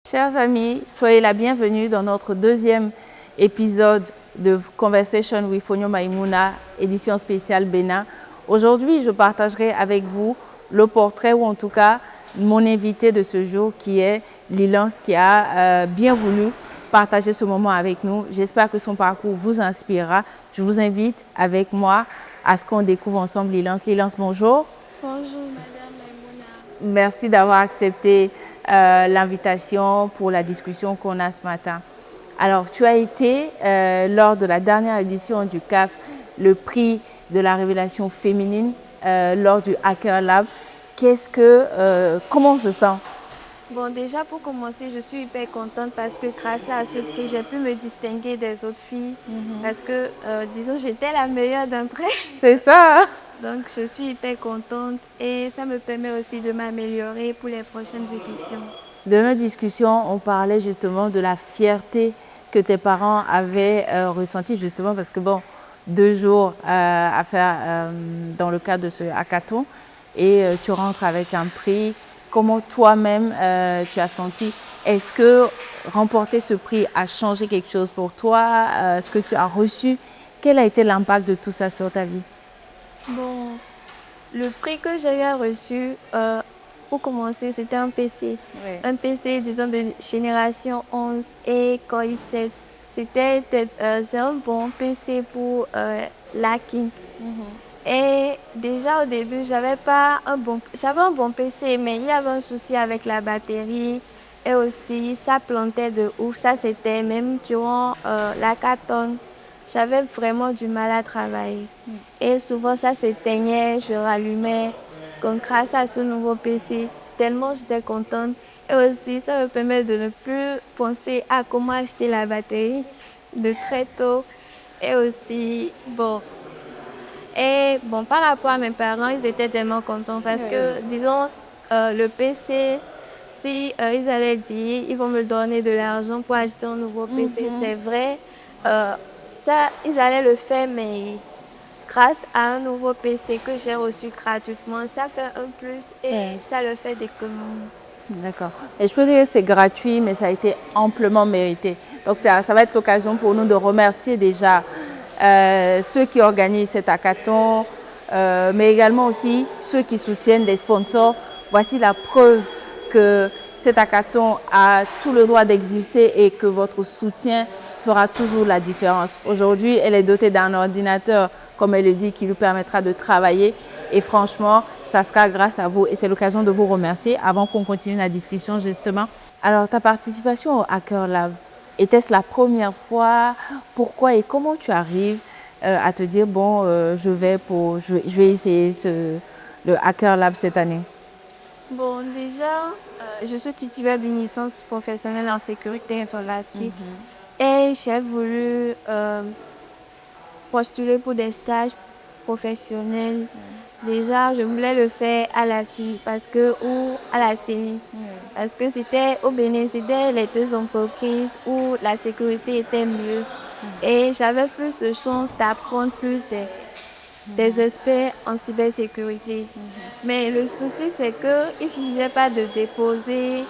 Chers amis, soyez la bienvenue dans notre deuxième épisode de Conversation with Fonyo Maïmouna, édition spéciale Bénin. Aujourd'hui, je partagerai avec vous le portrait ou en tout cas mon invité de ce jour qui est Lilance qui a bien voulu partager ce moment avec nous. J'espère que son parcours vous inspirera. Je vous invite avec moi à ce qu'on découvre ensemble Lilance. Lilance, bonjour. Bonjour Madame Maïmouna. Merci d'avoir accepté l'invitation pour la discussion qu'on a ce matin. Alors, tu as été, lors de la dernière édition du CAF, le prix de la révélation féminine lors du Hacker Lab. Comment on se sent? Bon, déjà pour commencer, je suis hyper contente parce que grâce à ce prix, j'ai pu me distinguer des autres filles. Parce que, disons, j'étais la meilleure d'entre elles. C'est ça. Donc, je suis hyper contente et ça me permet aussi de m'améliorer pour les prochaines éditions. Dans notre discussion, on parlait justement de la fierté que tes parents avaient ressentie justement parce que, bon, 2 jours à faire dans le cadre de ce hackathon et tu rentres avec un prix. Comment toi-même tu as senti? Est-ce que remporter ce prix a changé quelque chose pour toi? Ce que tu as reçu, quel a été l'impact de tout ça sur ta vie? Bon, le prix que j'ai reçu, pour commencer, c'était un PC. Oui. Un PC, disons, de génération 11 et Core i7. C'est un bon PC pour l'hacking. Et déjà au début, j'avais un bon PC, mais il y avait un souci avec la batterie et aussi ça plantait de ouf. Ça, c'était même durant l'hackathon. J'avais vraiment du mal à travailler. Et souvent, ça s'éteignait, je rallumais. Donc, grâce à ce nouveau PC, tellement j'étais contente. Et aussi, ça me permet de ne plus penser à comment acheter la batterie de très tôt. Et aussi, bon, par rapport à mes parents, ils étaient tellement contents parce que, disons, le PC, si ils allaient dire, ils vont me donner de l'argent pour acheter un nouveau PC, c'est vrai, ça, ils allaient le faire, mais grâce à un nouveau PC que j'ai reçu gratuitement, ça fait un plus et ça le fait d'économie. D'accord. Et je peux dire que c'est gratuit, mais ça a été amplement mérité. Donc, ça va être l'occasion pour nous de remercier déjà ceux qui organisent cet hackathon, mais également aussi ceux qui soutiennent les sponsors. Voici la preuve que cet hackathon a tout le droit d'exister et que votre soutien fera toujours la différence. Aujourd'hui, elle est dotée d'un ordinateur, comme elle le dit, qui lui permettra de travailler. Et franchement, ça sera grâce à vous. Et c'est l'occasion de vous remercier avant qu'on continue la discussion, justement. Alors, ta participation au Hacker Lab, était-ce la première fois? Pourquoi et comment tu arrives à te dire, bon, je vais essayer le Hacker Lab cette année? Bon, déjà, je suis titulaire d'une licence professionnelle en sécurité informatique et j'ai voulu postuler pour des stages professionnels. Déjà, je voulais le faire à la CINI ou à la CENI parce que c'était au Bénin, c'était les deux entreprises où la sécurité était mieux et j'avais plus de chances d'apprendre plus des experts en cybersécurité. Mais le souci, c'est qu'il ne suffisait pas de déposer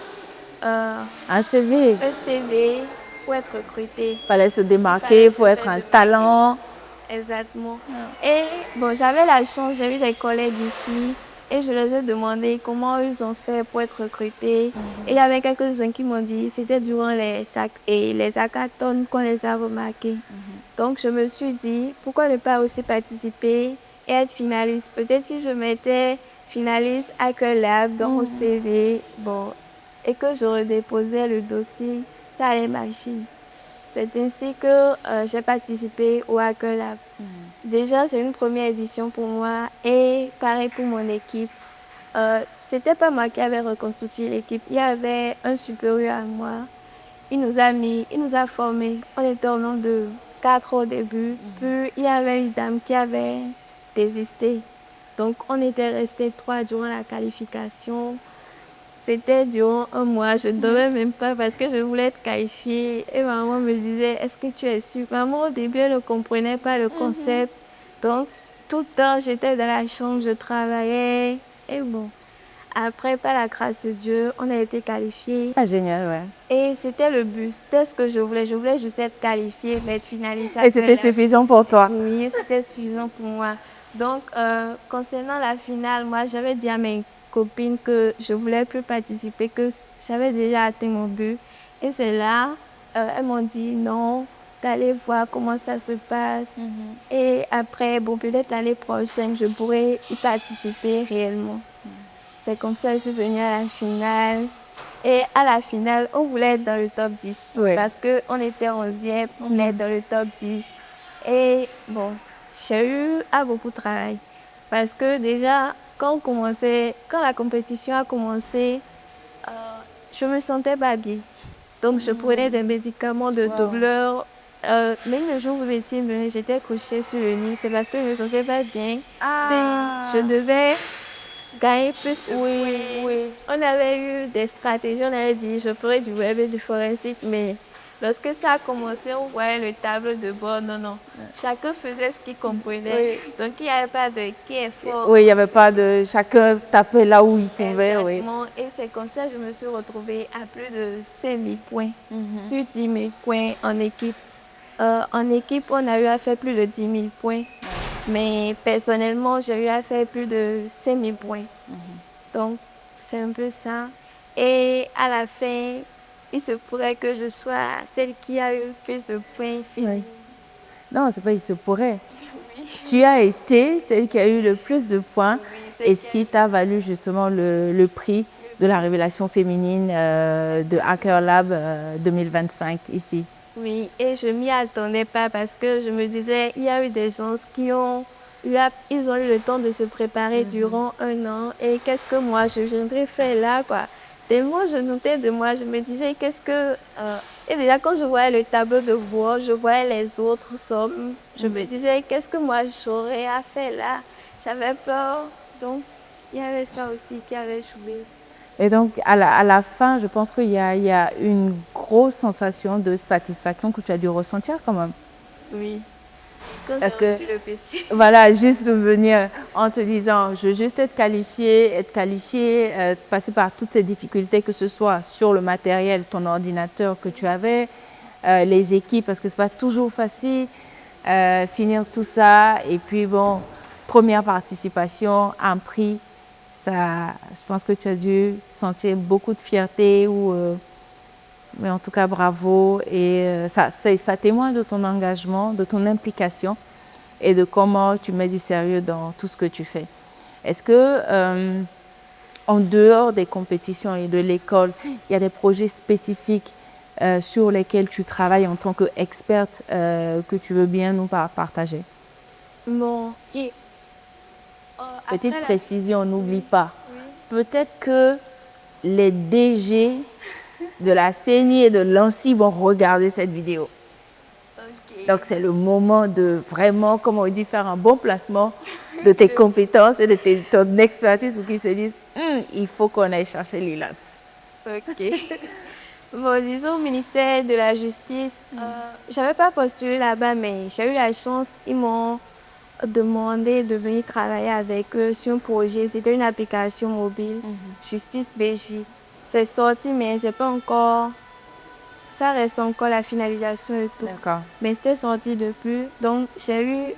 Un CV. un CV pour être recruté. Il fallait se démarquer, il faut être un talent. Exactement. Et bon, j'avais la chance, j'ai eu des collègues ici et je leur ai demandé comment ils ont fait pour être recrutés. Et il y avait quelques-uns qui m'ont dit c'était durant les hackathons qu'on les a remarqués. Donc je me suis dit pourquoi ne pas aussi participer et être finaliste. Peut-être si je mettais finaliste Hacker Lab dans mon CV, bon, et que je redéposais le dossier, ça allait marcher. C'est ainsi que j'ai participé au Hacker Lab. Déjà, c'est une première édition pour moi et pareil pour mon équipe. C'était pas moi qui avais reconstruit l'équipe. Il y avait un supérieur à moi. Il nous a formés. On était au nombre de 4 au début. Puis, il y avait une dame qui avait désisté. Donc, on était restés 3 durant la qualification. C'était durant un mois, je ne dormais même pas parce que je voulais être qualifiée. Et maman me disait, est-ce que tu es sûre? Maman, au début, elle ne comprenait pas le concept. Donc, tout le temps, j'étais dans la chambre, je travaillais. Et bon, après, par la grâce de Dieu, on a été qualifiés. Ah, génial, ouais. Et c'était le but, c'était ce que je voulais. Je voulais juste être qualifiée, mais être finaliste. Et c'était suffisant pour toi? Oui, c'était suffisant pour moi. Donc, concernant la finale, moi, j'avais dit à mes copines que je voulais plus participer, que j'avais déjà atteint mon but. Et c'est là, elles m'ont dit non, d'aller voir comment ça se passe. Et après, bon, peut-être l'année prochaine, je pourrais y participer réellement. C'est comme ça que je suis venue à la finale. Et à la finale, on voulait être dans le top 10. Ouais. Parce qu'on était 11e, on voulait être dans le top 10. Et bon, j'ai eu à beaucoup travailler. Parce que déjà, quand la compétition a commencé, je me sentais pas bien. Donc, je prenais des médicaments de douleur. Même le jour où vous étiez venu, j'étais couchée sur le lit. C'est parce que je me sentais pas bien. Ah. Mais je devais gagner plus de Oui, points. oui. On avait eu des stratégies. On avait dit, je ferais du web et du forensique. Mais lorsque ça a commencé, on voyait le tableau de bord. Non, non. Chacun faisait ce qu'il comprenait. Oui. Donc, il n'y avait pas de qui est fort. Oui, il n'y avait pas de... Chacun tapait là où il pouvait, Exactement. Et c'est comme ça que je me suis retrouvée à plus de 5000 points sur 10 000 points en équipe. En équipe, on a eu à faire plus de 10 000 points. Mais personnellement, j'ai eu à faire plus de 5 000 points. Donc, c'est un peu ça. Et à la fin, il se pourrait que je sois celle qui a eu plus de points féminines. Non, c'est pas il se pourrait. Tu as été celle qui a eu le plus de points et ce qui t'a valu justement le prix de la révélation féminine de Hacker Lab 2025 ici. Oui, et je m'y attendais pas parce que je me disais, il y a eu des gens qui ont eu le temps de se préparer durant 1 an. Et qu'est-ce que moi, je viendrais faire là, quoi. Tellement je doutais de moi, je me disais, qu'est-ce que... Et déjà, quand je voyais le tableau de bord, je voyais les autres sommes, je me disais, qu'est-ce que moi, j'aurais à faire là. J'avais peur. Donc, il y avait ça aussi qui avait joué. Et donc, à la fin, je pense qu'il y a une grosse sensation de satisfaction que tu as dû ressentir quand même. Oui. Quand Parce j'ai que, reçu le PC. voilà, juste de venir en te disant, je veux juste être qualifiée, passer par toutes ces difficultés, que ce soit sur le matériel, ton ordinateur que tu avais, les équipes, parce que ce n'est pas toujours facile, finir tout ça. Et puis, bon, première participation, un prix. Ça, je pense que tu as dû sentir beaucoup de fierté, mais en tout cas bravo. Et ça témoigne de ton engagement, de ton implication et de comment tu mets du sérieux dans tout ce que tu fais. Est-ce que, en dehors des compétitions et de l'école, il y a des projets spécifiques sur lesquels tu travailles en tant qu'experte que tu veux bien nous partager? Bon, si. Petite précision, n'oublie pas. Oui. Peut-être que les DG de la CENI et de l'ANSSI vont regarder cette vidéo. Okay. Donc, c'est le moment de vraiment, comme on dit, faire un bon placement de tes compétences et de ton expertise pour qu'ils se disent il faut qu'on aille chercher Lilas. Ok. Bon, disons, au ministère de la Justice, je n'avais pas postulé là-bas, mais j'ai eu la chance. Ils m'ont demandé de venir travailler avec eux sur un projet. C'était une application mobile, Justice BJ. C'est sorti, mais c'est pas encore... Ça reste encore la finalisation et tout. D'accord. Mais c'était sorti depuis. Donc, j'étais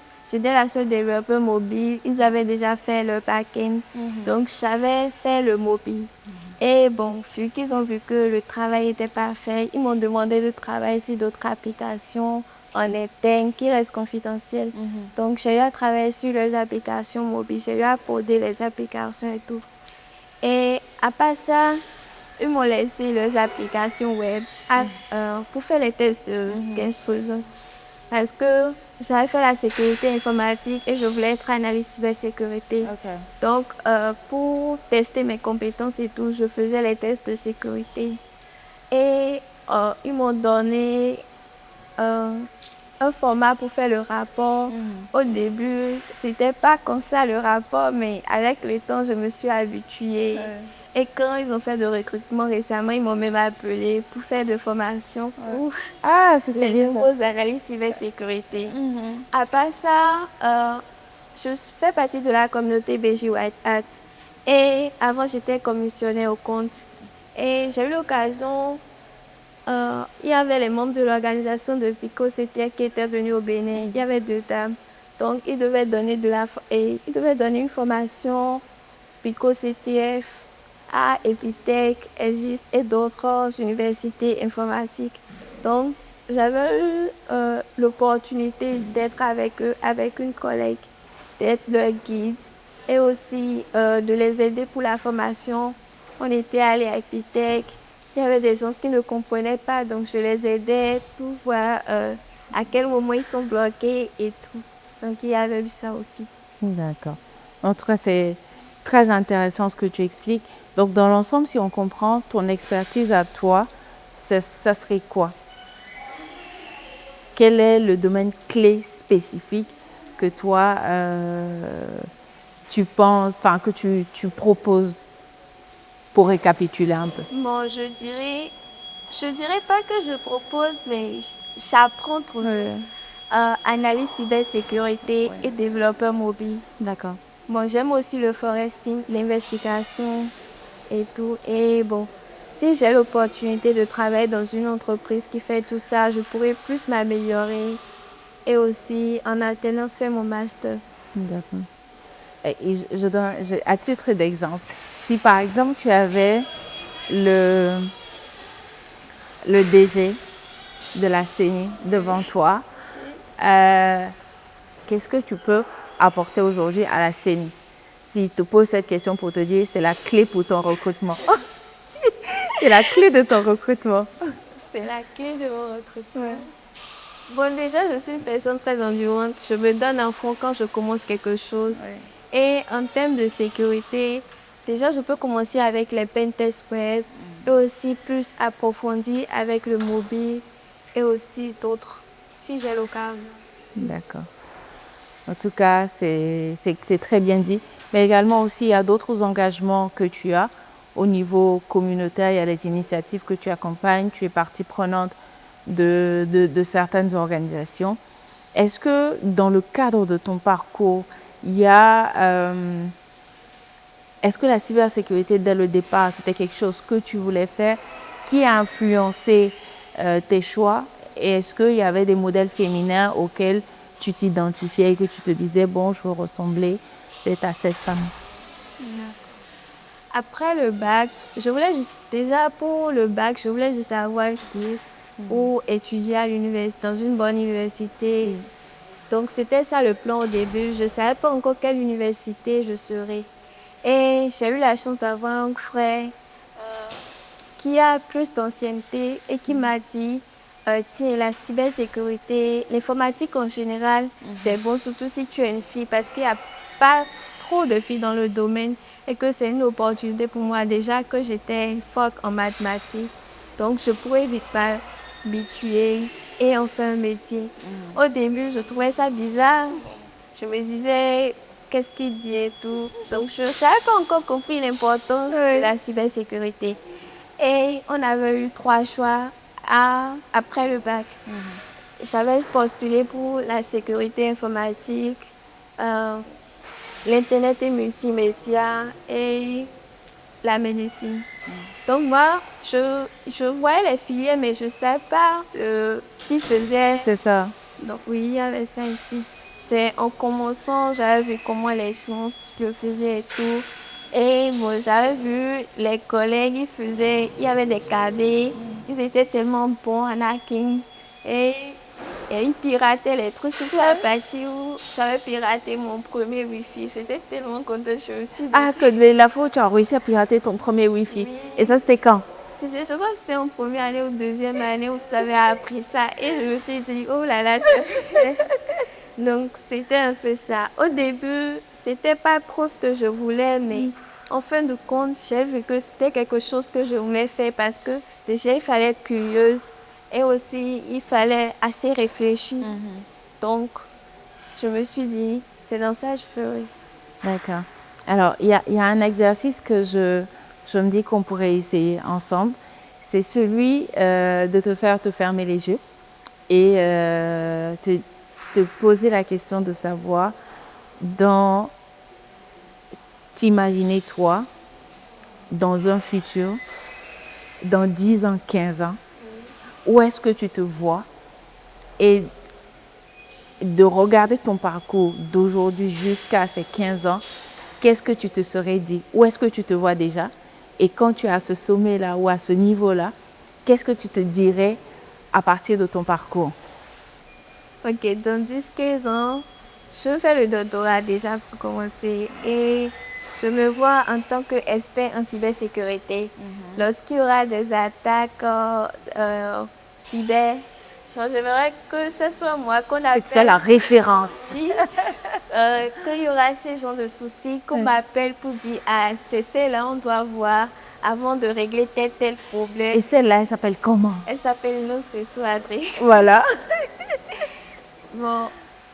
la seule développeur mobile. Ils avaient déjà fait le back-end. Donc, j'avais fait le mobile. Et bon, vu qu'ils ont vu que le travail n'était pas fait, ils m'ont demandé de travailler sur d'autres applications en interne qui restent confidentielles. Donc, j'ai eu à travailler sur les applications mobiles, j'ai eu à coder les applications et tout. Et à part ça, ils m'ont laissé les applications web pour faire les tests de 15 jours. Parce que j'avais fait la sécurité informatique et je voulais être analyste cybersécurité. Okay. Donc, pour tester mes compétences et tout, je faisais les tests de sécurité. Et ils m'ont donné un format pour faire le rapport. Au début, c'était pas comme ça le rapport, mais avec le temps, je me suis habituée. Et quand ils ont fait de recrutement récemment, ils m'ont même appelé pour faire de formation pour les nouveaux analystes cybersécurité. À part ça, je fais partie de la communauté BJ White Hat. Et avant, j'étais commissionnaire au compte. Et j'ai eu l'occasion, il y avait les membres de l'organisation de Pico CTF qui étaient venus au Bénin. Il y avait 2 dames. Donc, ils devaient donner, ils devaient donner une formation Pico CTF à Epitech, Aegis et d'autres universités informatiques. Donc, j'avais eu l'opportunité d'être avec eux, avec une collègue, d'être leur guide et aussi de les aider pour la formation. On était allés à Epitech, il y avait des gens qui ne comprenaient pas, donc je les aidais pour voir à quel moment ils sont bloqués et tout. Donc, il y avait eu ça aussi. D'accord. En tout cas, c'est très intéressant ce que tu expliques. Donc, dans l'ensemble, si on comprend ton expertise à toi, ça serait quoi? Quel est le domaine clé spécifique que toi, tu penses, enfin, que tu proposes pour récapituler un peu? Bon, je dirais pas que je propose, mais j'apprends trop. Analyse cybersécurité et développeur mobile. D'accord. Bon, j'aime aussi le foresting, l'investigation et tout. Et bon, si j'ai l'opportunité de travailler dans une entreprise qui fait tout ça, je pourrais plus m'améliorer et aussi en alternance faire mon master. D'accord. Et à titre d'exemple, si par exemple tu avais le DG de la CENI devant toi, qu'est-ce que tu peux apporter aujourd'hui à la CENI? S'il te pose cette question pour te dire, c'est la clé pour ton recrutement. C'est la clé de ton recrutement. C'est la clé de mon recrutement. Ouais. Bon, déjà, je suis une personne très endurante. Je me donne à fond quand je commence quelque chose. Ouais. Et en termes de sécurité, déjà, je peux commencer avec les pentests web et aussi plus approfondir avec le mobile et aussi d'autres, si j'ai l'occasion. D'accord. En tout cas, c'est très bien dit. Mais également aussi, il y a d'autres engagements que tu as au niveau communautaire. Il y a les initiatives que tu accompagnes. Tu es partie prenante de certaines organisations. Est-ce que dans le cadre de ton parcours, il y a... est-ce que la cybersécurité, dès le départ, c'était quelque chose que tu voulais faire, qui a influencé tes choix? Et est-ce qu'il y avait des modèles féminins auxquels tu t'identifiais et que tu te disais, bon, je veux ressembler peut-être à cette femme? Après le bac, déjà pour le bac, je voulais juste avoir 10 ou étudier à dans une bonne université. Donc c'était ça le plan au début. Je ne savais pas encore quelle université je serais. Et j'ai eu la chance d'avoir un frère qui a plus d'ancienneté et qui m'a dit, tiens, la cybersécurité, l'informatique en général, c'est bon, surtout si tu es une fille, parce qu'il n'y a pas trop de filles dans le domaine et que c'est une opportunité pour moi déjà que j'étais forte en mathématiques. Donc, je pourrais vite m'habituer et en faire un métier. Au début, je trouvais ça bizarre. Je me disais, qu'est-ce qu'il dit et tout. Donc, je n'avais pas encore compris l'importance de la cybersécurité. Et on avait eu 3 choix après le bac. J'avais postulé pour la sécurité informatique, l'Internet et multimédia et la médecine. Donc moi, je voyais les filières, mais je ne savais pas ce qu'ils faisaient. C'est ça. Donc oui, il y avait ça ici. C'est en commençant, j'avais vu comment les gens le faisaient et tout. Et bon, j'avais vu les collègues, il y avait des cadets, ils étaient tellement bons en hacking. Et ils pirataient les trucs. Surtout à la partie où j'avais piraté mon premier Wi-Fi. J'étais tellement contente, je me suis dit... Ah, que la fois où tu as réussi à pirater ton premier Wi-Fi. Oui. Et ça, c'était quand? Je crois que c'était en première année ou deuxième année où j'avais appris ça. Et je me suis dit, oh là là, donc, c'était un peu ça. Au début, c'était pas trop ce que je voulais, mais en fin de compte, j'ai vu que c'était quelque chose que je voulais faire parce que déjà, il fallait être curieuse et aussi, il fallait assez réfléchir. Donc, je me suis dit, c'est dans ça que je ferai. D'accord. Alors, il y a un exercice que je me dis qu'on pourrait essayer ensemble. C'est celui de te faire te fermer les yeux et te poser la question de savoir t'imaginer toi dans un futur, dans 10 ans, 15 ans, où est-ce que tu te vois et de regarder ton parcours d'aujourd'hui jusqu'à ces 15 ans, qu'est-ce que tu te serais dit? Où est-ce que tu te vois déjà? Et quand tu es à ce sommet-là ou à ce niveau-là, qu'est-ce que tu te dirais à partir de ton parcours? Ok, dans 10-15 ans, je fais le doctorat déjà pour commencer et je me vois en tant qu'expert en cybersécurité. Lorsqu'il y aura des attaques cyber, j'aimerais que ce soit moi qu'on appelle. C'est la référence. Quand il y aura ces genres de soucis, qu'on m'appelle pour dire ah, c'est celle-là, on doit voir avant de régler tel problème. Et celle-là, elle s'appelle comment? Elle s'appelle Nosferatu Adré. Voilà. Bon,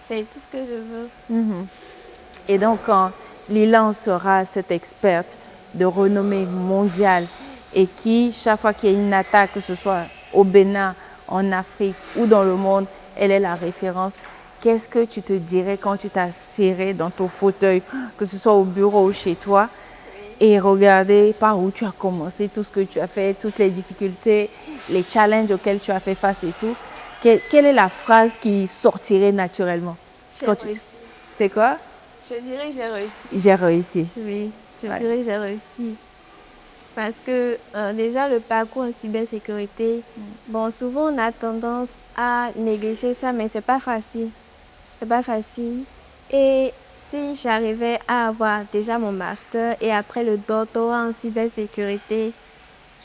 c'est tout ce que je veux. Et donc, quand Lilan sera cette experte de renommée mondiale et qui, chaque fois qu'il y a une attaque, que ce soit au Bénin, en Afrique ou dans le monde, elle est la référence. Qu'est-ce que tu te dirais quand tu t'as serré dans ton fauteuil, que ce soit au bureau ou chez toi, et regarder par où tu as commencé, tout ce que tu as fait, toutes les difficultés, les challenges auxquels tu as fait face et tout. Quelle est la phrase qui sortirait naturellement? J'ai réussi. C'est quoi? Je dirais que j'ai réussi. J'ai réussi. Oui, je dirais que j'ai réussi. Parce que déjà, le parcours en cybersécurité, bon, souvent on a tendance à négliger ça, mais c'est pas facile. C'est pas facile. Et si j'arrivais à avoir déjà mon master et après le doctorat en cybersécurité,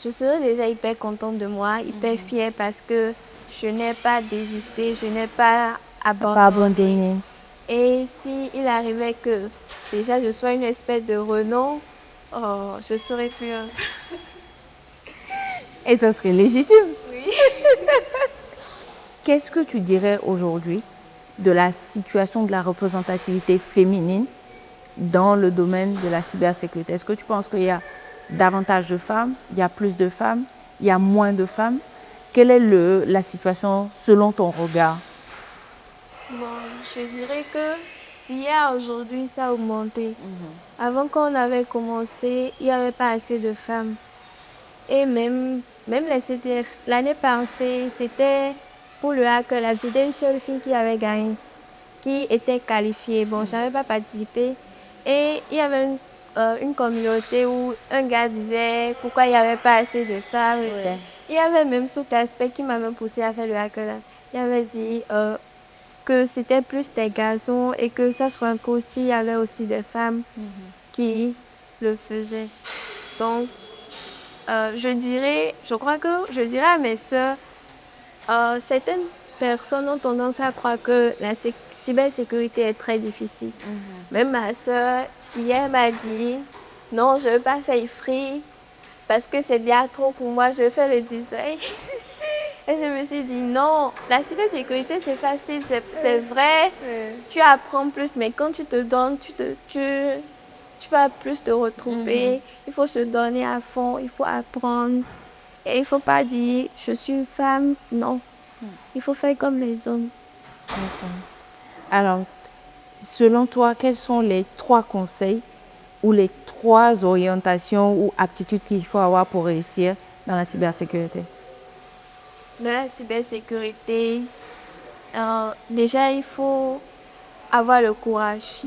je serais déjà hyper contente de moi, hyper fière parce que je n'ai pas désisté, je n'ai pas abandonné. Et s'il arrivait que déjà je sois une espèce de renom, oh, je serais plus heureuse. Et ça serait légitime. Oui. Qu'est-ce que tu dirais aujourd'hui de la situation de la représentativité féminine dans le domaine de la cybersécurité? Est-ce que tu penses qu'il y a davantage de femmes, il y a plus de femmes, il y a moins de femmes? Quelle est la situation selon ton regard? Bon, je dirais que d'hier aujourd'hui, ça a augmenté. Avant qu'on avait commencé, il n'y avait pas assez de femmes. Et même les CTF, l'année passée, c'était pour le Hacker Lab, c'était une seule fille qui avait gagné, qui était qualifiée. Bon, je n'avais pas participé. Et il y avait une communauté où un gars disait pourquoi il n'y avait pas assez de femmes. Ouais. Il y avait même cet aspect qui m'a même poussé à faire le Hacker Lab. Il avait dit que c'était plus des garçons et que ça soit aussi, il y avait aussi des femmes qui le faisaient. Donc, je crois que je dirais à mes soeurs, certaines personnes ont tendance à croire que la cybersécurité est très difficile. Même ma soeur, hier, m'a dit, non, je ne veux pas faire IFRI parce que c'est déjà trop pour moi, je fais le design. Et je me suis dit, non, la cybersécurité, c'est facile, c'est vrai, tu apprends plus, mais quand tu te donnes, tu vas plus te retrouver. Il faut se donner à fond, il faut apprendre. Et il ne faut pas dire, je suis une femme, non. Il faut faire comme les hommes. Alors, selon toi, quels sont les 3 conseils ou les 3 orientations ou aptitudes qu'il faut avoir pour réussir dans la cybersécurité? Dans la cybersécurité, déjà, il faut avoir le courage.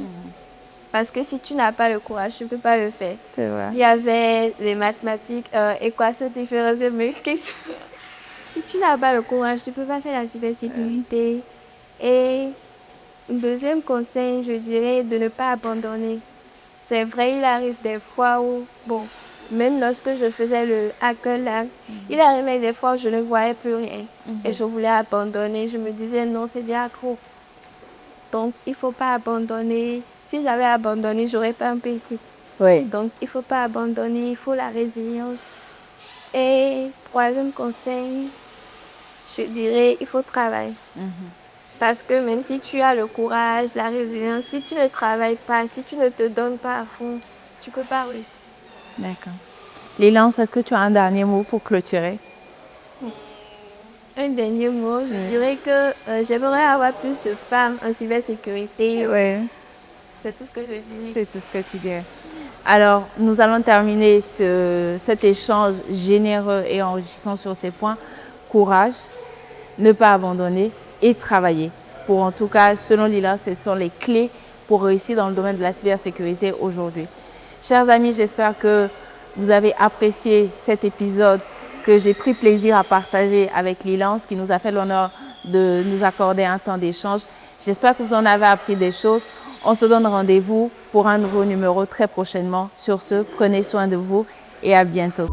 Parce que si tu n'as pas le courage, tu ne peux pas le faire. C'est vrai. Il y avait les mathématiques, équations différentielles, mais si tu n'as pas le courage, tu ne peux pas faire la cybersécurité. Et un deuxième conseil, je dirais de ne pas abandonner. C'est vrai, il arrive des fois où, bon, même lorsque je faisais le Hacker Lab, il arrivait des fois où je ne voyais plus rien. Et je voulais abandonner. Je me disais, non, c'est déjà trop. Donc, il ne faut pas abandonner. Si j'avais abandonné, je n'aurais pas un PC. Oui. Donc, il ne faut pas abandonner, il faut la résilience. Et troisième conseil, je dirais, il faut travailler. Parce que même si tu as le courage, la résilience, si tu ne travailles pas, si tu ne te donnes pas à fond, tu ne peux pas réussir. D'accord. Lilance, est-ce que tu as un dernier mot pour clôturer? Un dernier mot, je dirais que j'aimerais avoir plus de femmes en cybersécurité. Oui. C'est tout ce que je dirais. C'est tout ce que tu dirais. Alors, nous allons terminer cet échange généreux et enrichissant sur ces points. Courage, ne pas abandonner et travailler. Pour en tout cas, selon Lila, ce sont les clés pour réussir dans le domaine de la cybersécurité aujourd'hui. Chers amis, j'espère que vous avez apprécié cet épisode que j'ai pris plaisir à partager avec Lilance, qui nous a fait l'honneur de nous accorder un temps d'échange. J'espère que vous en avez appris des choses. On se donne rendez-vous pour un nouveau numéro très prochainement. Sur ce, prenez soin de vous et à bientôt.